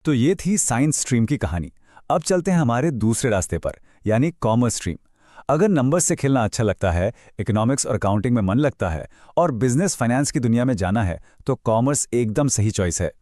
तो ये थी साइंस स्ट्रीम की कहानी। अब चलते हैं हमारे दूसरे रास्ते पर, यानी कॉमर्स स्ट्रीम। अगर नंबर्स से खेलना अच्छा लगता है, इकोनॉमिक्स और अकाउंटिंग में मन लगता है और बिजनेस फाइनेंस की दुनिया में जाना है, तो कॉमर्स एकदम सही चॉइस है।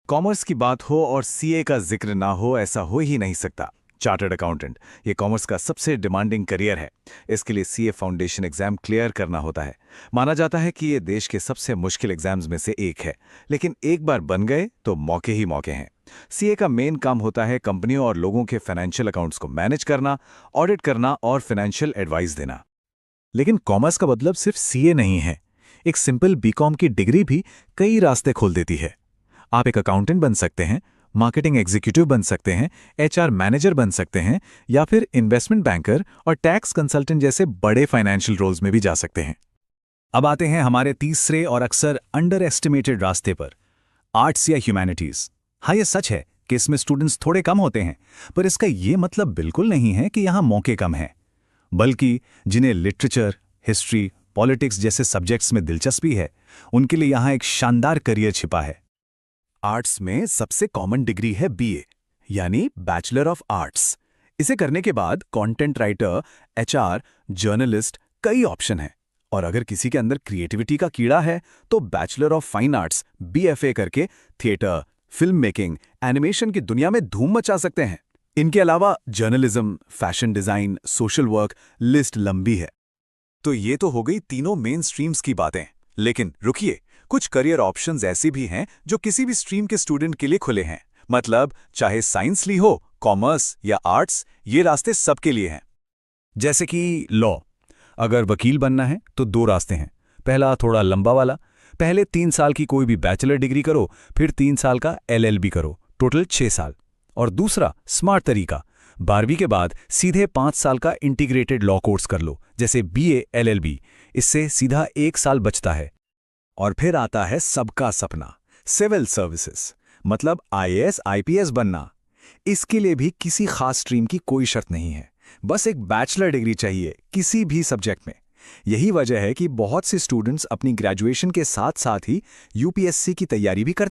कॉमर्स की बात हो और सीए का जिक्र ना हो, ऐसा हो ही नहीं सकता। चार्टर्ड अकाउंटेंट ये कॉमर्स का सबसे डिमांडिंग करियर है। इसके लिए सीए फाउंडेशन एग्जाम क्लियर करना होता है। माना जाता है कि ये देश के सबसे मुश्किल एग्जाम्स में से एक है, लेकिन एक बार बन गए तो मौके ही मौके हैं। सीए का मेन काम होता है कंपनियों और लोगों के फाइनेंशियल अकाउंट्स को मैनेज करना, ऑडिट करना और फाइनेंशियल एडवाइस देना। लेकिन कॉमर्स का मतलब सिर्फ सीए नहीं है। एक सिंपल बीकॉम की डिग्री भी कई रास्ते खोल देती है। आप एक अकाउंटेंट बन सकते हैं, मार्केटिंग एग्जीक्यूटिव बन सकते हैं, एचआर मैनेजर बन सकते हैं, या फिर इन्वेस्टमेंट बैंकर और टैक्स कंसल्टेंट जैसे बड़े फाइनेंशियल रोल्स में भी जा सकते हैं। अब आते हैं हमारे तीसरे और अक्सर अंडर एस्टिमेटेड रास्ते पर, आर्ट्स या ह्यूमैनिटीज। हाँ, ये सच है कि इसमें स्टूडेंट्स थोड़े कम होते हैं, पर इसका ये मतलब बिल्कुल नहीं है कि यहाँ मौके कम हैं। बल्कि जिन्हें लिटरेचर, हिस्ट्री, पॉलिटिक्स जैसे सब्जेक्ट्स में दिलचस्पी है, उनके लिए यहाँ एक शानदार करियर छिपा है। आर्ट्स में सबसे कॉमन डिग्री है बीए, यानी बैचलर ऑफ आर्ट्स। इसे करने के बाद कंटेंट राइटर, एचआर, जर्नलिस्ट कई ऑप्शन हैं। और अगर किसी के अंदर क्रिएटिविटी का कीड़ा है तो bachelor of fine arts BFA करके थिएटर, फिल्म मेकिंग, एनिमेशन की दुनिया में धूम मचा सकते हैं। इनके अलावा journalism, fashion design, social work, list लंबी है। तो ये तो हो गई तीनों मेन स्ट्रीम्स की बातें। लेकिन रुकिए, कुछ करियर ऑप्शंस ऐसी भी हैं जो किसी भी स्ट्रीम के स्टूडेंट के लिए खुले हैं। मतलब चाहे साइंस ली हो, कॉमर्स या आर्ट्स, ये रास्ते सबके लिए हैं। जैसे कि लॉ। अगर वकील बनना है तो दो रास्ते हैं। पहला थोड़ा लंबा वाला, पहले 3 साल की कोई भी बैचलर डिग्री करो, फिर 3 साल का एलएलबी करो, टोटल 6 साल। और दूसरा स्मार्ट तरीका, 12वीं के बाद सीधे 5 साल का इंटीग्रेटेड लॉ कोर्स कर लो, जैसे बीए एलएलबी। इससे सीधा 1 साल बचता है। और फिर आता है सबका सपना, सिविल सर्विसेज, मतलब आईएएस आईपीएस बनना। इसके लिए भी किसी खास स्ट्रीम की कोई शर्त नहीं है, बस एक बैचलर डिग्री चाहिए किसी भी सब्जेक्ट में। यही वजह है कि बहुत से स्टूडेंट्स अपनी ग्रेजुएशन के साथ साथ ही यूपीएससी की तैयारी भी करते हैं।